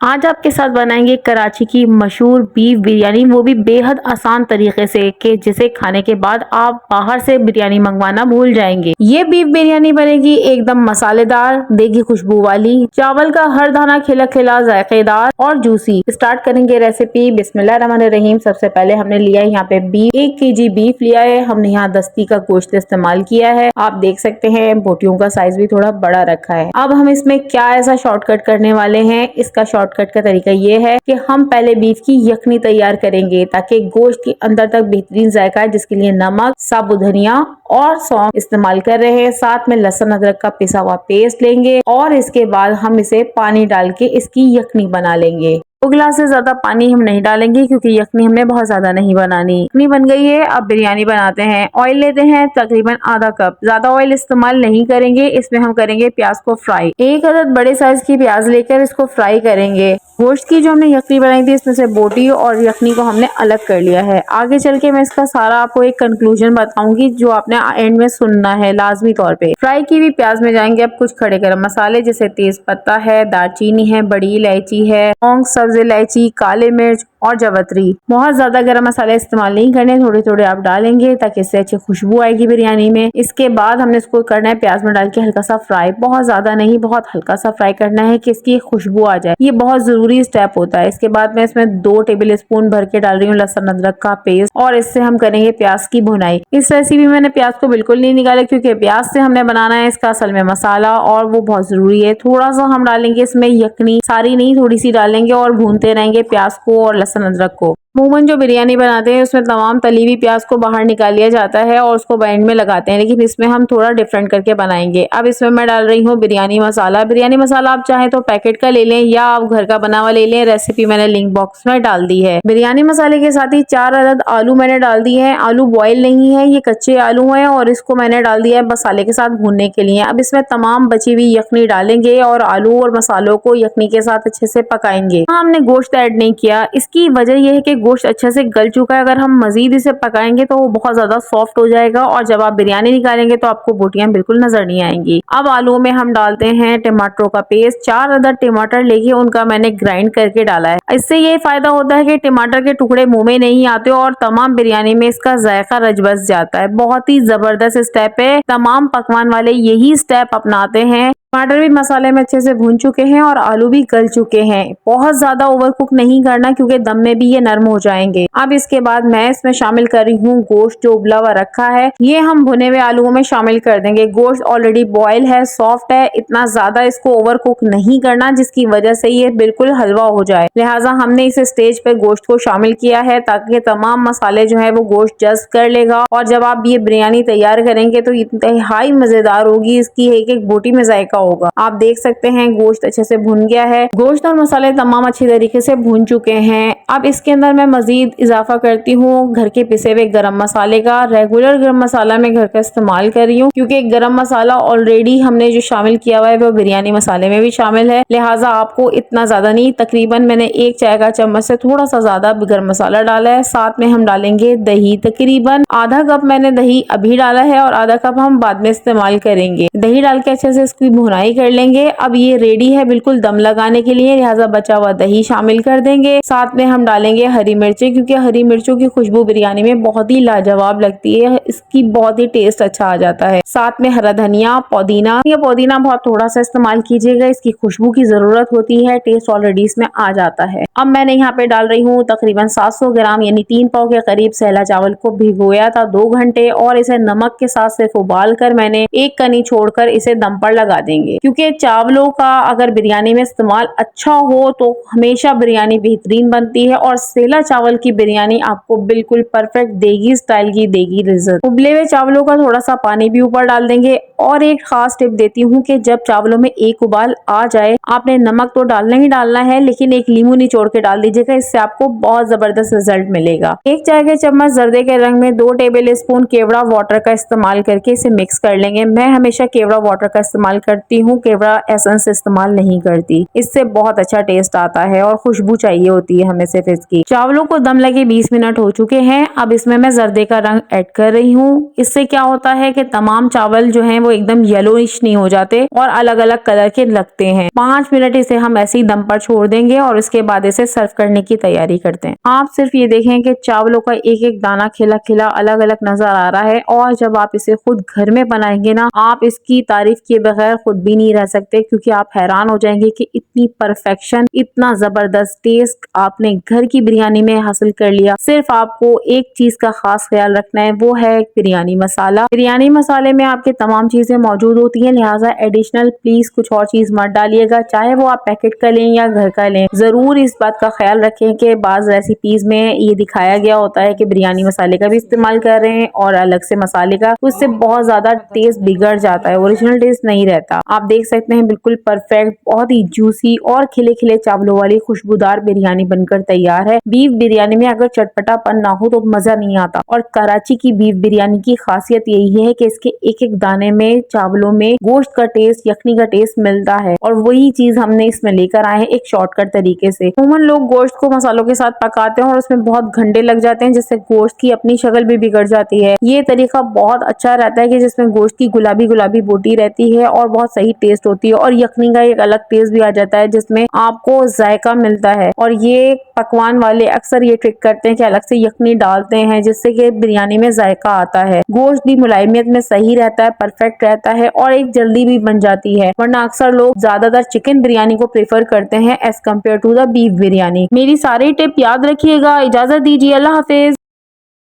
आज आपके साथ बनाएंगे कराची की मशहूर बीफ बिरयानी, वो भी बेहद आसान तरीके से कि जिसे खाने के बाद आप बाहर से बिरयानी मंगवाना भूल जाएंगे। ये बीफ बिरयानी बनेगी एकदम मसालेदार, देगी खुशबू वाली, चावल का हर दाना खिला खिला, जायकेदार और जूसी। स्टार्ट करेंगे रेसिपी। बिस्मिल्लाहिर्रहमानिर्रहीम। सबसे पहले हमने लिया है यहाँ पे बीफ, 1 kg बीफ लिया है। हमने यहाँ दस्ती का गोश्त इस्तेमाल किया है। आप देख सकते हैं बोटियों का साइज भी थोड़ा बड़ा रखा है। अब हम इसमें क्या ऐसा शॉर्टकट करने वाले हैं, इसका शॉर्टकट का तरीका ये है कि हम पहले बीफ की यखनी तैयार करेंगे ताकि गोश्त के अंदर तक बेहतरीन जायका है, जिसके लिए नमक, साबुत धनिया और सौंफ इस्तेमाल कर रहे हैं। साथ में लहसुन अदरक का पिसा हुआ पेस्ट लेंगे और इसके बाद हम इसे पानी डाल के इसकी यखनी बना लेंगे। 2 गिलास से ज्यादा पानी हम नहीं डालेंगे क्योंकि यखनी हमें बहुत ज्यादा नहीं बनानी। यखनी बन गई है, अब बिरयानी बनाते हैं। ऑयल लेते हैं तकरीबन आधा कप, ज्यादा ऑयल इस्तेमाल नहीं करेंगे। इसमें हम करेंगे प्याज को फ्राई। 1 अदद बड़े साइज की प्याज लेकर इसको फ्राई करेंगे। गोश्त की जो हमने यखनी बनाई थी, इसमें से बोटी और यखनी को हमने अलग कर लिया है। आगे चल के मैं इसका सारा आपको एक कंक्लूजन बताऊंगी जो आपने एंड में सुनना है लाजमी तौर पे। फ्राई की हुई प्याज में जाएंगे अब कुछ खड़े गरम मसाले, जैसे तेज पत्ता है, दालचीनी है, बड़ी इलायची है, लौंग, सब्ज इलायची, काले मिर्च और जावित्री। बहुत ज्यादा गरम मसाले इस्तेमाल नहीं करने, थोड़े थोड़े आप डालेंगे ताकि इससे अच्छी खुशबू आएगी बिरयानी में। इसके बाद हमने इसको करना है प्याज में डाल के हल्का सा फ्राई, बहुत ज्यादा नहीं, बहुत हल्का सा फ्राई करना है कि इसकी खुशबू आ जाए। ये बहुत जरूरी स्टेप होता है। इसके बाद मैं इसमें 2 टेबल स्पून भर के डाल रही हूँ लहसुन अदरक का पेस्ट और इससे हम करेंगे प्याज की भुनाई। इस रेसिपी में मैंने प्याज को बिल्कुल नहीं निकाला क्योंकि प्याज से हमने बनाना है इसका असल में मसाला और वो बहुत जरूरी है। थोड़ा सा हम डालेंगे इसमें यखनी, सारी नहीं थोड़ी सी डालेंगे और भूनते रहेंगे प्याज को और लहसुन अदरक को। अमूमन जो बिरयानी बनाते हैं उसमें तमाम तली हुई प्याज को बाहर निकाल लिया जाता है और उसको बैंड में लगाते हैं, लेकिन इसमें हम थोड़ा डिफरेंट करके बनाएंगे। अब इसमें मैं डाल रही हूँ बिरयानी मसाला। बिरयानी मसाला आप चाहें तो पैकेट का ले लें या आप घर का बना हुआ ले लें, रेसिपी मैंने लिंक बॉक्स में डाल दी है। बिरयानी मसाले के साथ ही 4 अदद आलू मैंने डाल दिए हैं। आलू बॉयल नहीं है, ये कच्चे आलू हैं और इसको मैंने डाल दिया है मसाले के साथ भूनने के लिए। अब इसमें तमाम बची हुई यखनी डालेंगे और आलू और मसालों को यखनी के साथ अच्छे से पकाएंगे। हमने गोश्त ऐड नहीं किया, इसकी वजह यह है कि गोश्त अच्छे से गल चुका है। अगर हम मजीद इसे पकाएंगे तो वो बहुत ज्यादा सॉफ्ट हो जाएगा और जब आप बिरयानी निकालेंगे तो आपको बोटियां बिल्कुल नजर नहीं आएंगी। अब आलू में हम डालते हैं टमाटरों का पेस्ट। 4 अदद टमाटर लेके उनका मैंने ग्राइंड करके डाला है। इससे ये फायदा होता है कि टमाटर के टुकड़े मुंह में नहीं आते और तमाम बिरयानी में इसका जायका रच बस जाता है। बहुत ही जबरदस्त स्टेप है, तमाम पकवान वाले यही स्टेप अपनाते हैं। टमाटर भी मसाले में अच्छे से भून चुके हैं और आलू भी गल चुके हैं। बहुत ज्यादा ओवर कुक नहीं करना क्योंकि दम में भी ये नरम हो जाएंगे। अब इसके बाद मैं इसमें शामिल कर रही हूँ गोश्त जो उबला हुआ रखा है, ये हम भुने हुए आलूओं में शामिल कर देंगे। गोश्त ऑलरेडी बॉयल है, सॉफ्ट है, इतना ज्यादा इसको ओवर कुक नहीं करना जिसकी वजह से ये बिल्कुल हलवा हो जाए। लिहाजा हमने इस स्टेज पे गोश्त को शामिल किया है ताकि तमाम मसाले जो है वो गोश्त जज्ब कर लेगा और जब आप ये बिरयानी तैयार करेंगे तो इंतहाई मजेदार होगी। इसकी एक एक बोटी में जायका होगा। आप देख सकते हैं गोश्त अच्छे से भुन गया है, गोश्त और मसाले तमाम अच्छी तरीके से भुन चुके हैं। अब इसके अंदर मैं मजीद इजाफा करती हूँ घर के पिसे हुए गरम मसाले का। रेगुलर गरम मसाला मैं घर का इस्तेमाल कर रही हूँ क्योंकि गरम मसाला ऑलरेडी हमने जो शामिल किया हुआ है वो बिरयानी मसाले में भी शामिल है। लिहाजा आपको इतना ज्यादा नहीं, तकरीबन मैंने 1 चाय का चम्मच से थोड़ा सा ज्यादा गरम मसाला डाला है। साथ में हम डालेंगे दही, तकरीबन आधा कप मैंने दही अभी डाला है और आधा कप हम बाद में इस्तेमाल करेंगे। दही डाल के अच्छे से इसकी भुनाई कर लेंगे। अब ये रेडी है बिल्कुल दम लगाने के लिए, लिहाजा बचा हुआ दही शामिल कर देंगे। साथ में हम डालेंगे हरी मिर्चें क्योंकि हरी मिर्चों की खुशबू बिरयानी में बहुत ही लाजवाब लगती है, इसकी बहुत ही टेस्ट अच्छा आ जाता है। साथ में हरा धनिया, पुदीना, ये पुदीना बहुत थोड़ा सा इस्तेमाल कीजिएगा, इसकी खुशबू की जरूरत होती है, टेस्ट ऑलरेडी इसमें आ जाता है। अब मैंने यहाँ पे डाल रही हूँ तकरीबन 700 ग्राम यानी 3 पाव के करीब सहला चावल को भिगोया था 2 घंटे और इसे नमक के साथ सिर्फ उबाल कर मैंने एक कनी छोड़कर इसे दम पर लगा देंगे क्योंकि चावलों का अगर बिरयानी में इस्तेमाल अच्छा हो तो हमेशा बिरयानी बेहतरीन बनती है और सेला चावल की बिरयानी आपको बिल्कुल परफेक्ट देगी स्टाइल की देगी रिजल्ट। उबले हुए चावलों का थोड़ा सा पानी भी ऊपर डाल देंगे और एक खास टिप देती हूँ कि जब चावलों में एक उबाल आ जाए आपने नमक तो डालना ही डालना है, लेकिन एक नींबू निचोड़ के डाल दीजिएगा, इससे आपको बहुत जबरदस्त रिजल्ट मिलेगा। 1 चाय के चम्मच जर्दे के रंग में 2 टेबल स्पून केवड़ा वाटर का इस्तेमाल करके इसे मिक्स कर लेंगे। मैं हमेशा केवड़ा वाटर का इस्तेमाल करती रखती हूँ, केवड़ा एसेंस इस्तेमाल नहीं करती। इससे बहुत अच्छा टेस्ट आता है और खुशबू चाहिए होती है हमें सिर्फ इसकी। चावलों को दम लगे 20 मिनट हो चुके हैं। अब इसमें मैं जर्दे का रंग ऐड कर रही हूँ। इससे क्या होता है कि तमाम चावल जो हैं वो एकदम येलोइश नहीं हो जाते और अलग अलग कलर के लगते हैं। 5 मिनट इसे हम ऐसे ही दम पर छोड़ देंगे और उसके बाद इसे सर्व करने की तैयारी करते हैं। आप सिर्फ ये देखें कि चावलों का एक एक दाना खिला खिला अलग अलग नजर आ रहा है और जब आप इसे खुद घर में बनाएंगे ना, आप इसकी तारीफ किए बगैर खुद भी नहीं रह सकते, क्योंकि आप हैरान हो जाएंगे कि इतनी परफेक्शन, इतना जबरदस्त टेस्ट आपने घर की बिरयानी में हासिल कर लिया। सिर्फ आपको एक चीज का खास ख्याल रखना है, वो है बिरयानी मसाला। बिरयानी मसाले में आपके तमाम चीजें मौजूद होती हैं, लिहाजा एडिशनल प्लीज कुछ और चीज मत डालिएगा, चाहे वो आप पैकेट का लें या घर का लें। जरूर इस बात का ख्याल रखें कि बाज रेसिपीज में ये दिखाया गया होता है कि बिरयानी मसाले का भी इस्तेमाल कर रहे हैं और अलग से मसाले का, उससे बहुत ज्यादा टेस्ट बिगड़ जाता है, ओरिजिनल टेस्ट नहीं रहता। आप देख सकते हैं बिल्कुल परफेक्ट, बहुत ही जूसी और खिले खिले चावलों वाली खुशबूदार बिरयानी बनकर तैयार है। बीफ बिरयानी में अगर चटपटापन ना हो तो मजा नहीं आता, और कराची की बीफ बिरयानी की खासियत यही है कि इसके एक एक दाने में चावलों में गोश्त का टेस्ट, यखनी का टेस्ट मिलता है, और वही चीज हमने इसमें लेकर आए हैं एक शॉर्टकट तरीके से। अमूमन लोग गोश्त को मसालों के साथ पकाते हैं और उसमें बहुत घंटे लग जाते हैं, जिससे गोश्त की अपनी शक्ल भी बिगड़ जाती है। ये तरीका बहुत अच्छा रहता है कि जिसमें गोश्त की गुलाबी गुलाबी बोटी रहती है और बहुत सही टेस्ट होती है, और यखनी का एक अलग टेस्ट भी आ जाता है जिसमें आपको जायका मिलता है। और ये पकवान वाले अक्सर ये ट्रिक करते हैं कि अलग से यखनी डालते हैं, जिससे कि बिरयानी में जायका आता है। गोश्त भी मुलायमियत में सही रहता है, परफेक्ट रहता है, और एक जल्दी भी बन जाती है, वरना अक्सर लोग ज्यादातर चिकन बिरयानी को प्रेफर करते हैं as compare to the beef biryani. मेरी सारी टिप याद रखिएगा। इजाजत दीजिए, अल्लाह हाफिज।